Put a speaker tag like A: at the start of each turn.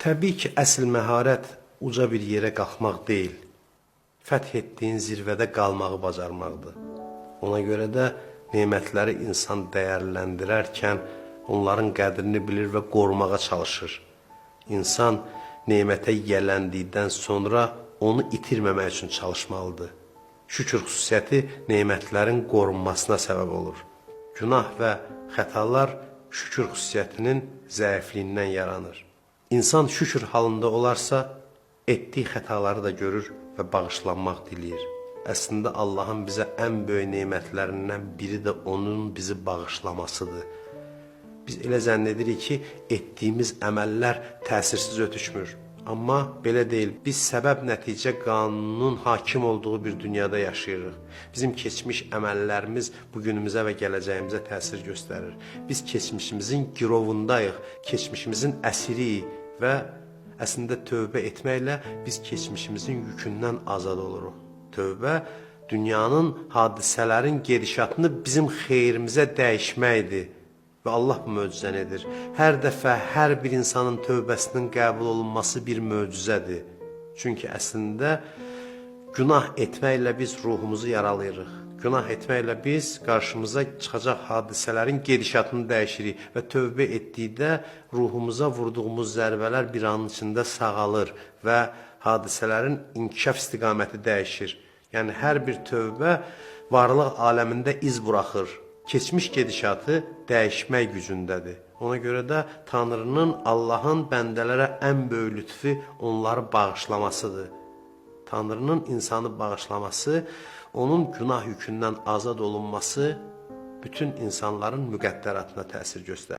A: Təbii ki, əsl məharət uca bir yerə qalxmaq deyil, fəth etdiyin zirvədə qalmağı bacarmaqdır. Ona görə də nemətləri insan dəyərləndirərkən onların qədrini bilir və qorumağa çalışır. İnsan nemətə yiyələndikdən sonra onu itirməmək üçün çalışmalıdır. Şükür xüsusiyyəti nemətlərin qorunmasına səbəb olur. Günah və xətalar şükür xüsusiyyətinin zəifliyindən yaranır. İnsan şükür halında olarsa, etdiyi xətaları da görür və bağışlanmaq diləyir. Əslində Allahın bizə ən böyük nemətlərindən biri də onun bizi bağışlamasıdır. Biz elə zənn edirik ki, etdiyimiz əməllər təsirsiz ötüşmür. Amma belə deyil, biz səbəb-nəticə qanununun hakim olduğu bir dünyada yaşayırıq. Bizim keçmiş əməllərimiz bugünümüzə və gələcəyimizə təsir göstərir. Biz keçmişimizin girovundayıq, keçmişimizin əsiriyik və əslində tövbə etməklə biz keçmişimizin yükündən azad oluruq. Tövbə, dünyanın, hadisələrin gedişatını bizim xeyrimizə dəyişməkdir. Və Allah bu möcüzəni edir. Hər dəfə hər bir insanın tövbəsinin qəbul olunması bir möcüzədir. Çünki əslində günah etməklə biz ruhumuzu yaralayırıq. Günah etməklə biz qarşımıza çıxacaq hadisələrin gedişatını dəyişirik və tövbə etdikdə ruhumuza vurduğumuz zərbələr bir anın içində sağalır və hadisələrin inkişaf istiqaməti dəyişir. Yəni hər bir tövbə varlıq aləmində iz buraxır. Keçmiş gedişatı dəyişmək gücündədir. Ona görə də Tanrının, Allahın bəndələrə ən böyük lütfi onları bağışlamasıdır. Tanrının insanı bağışlaması, onun günah yükündən azad olunması bütün insanların müqəddəratına təsir göstərir.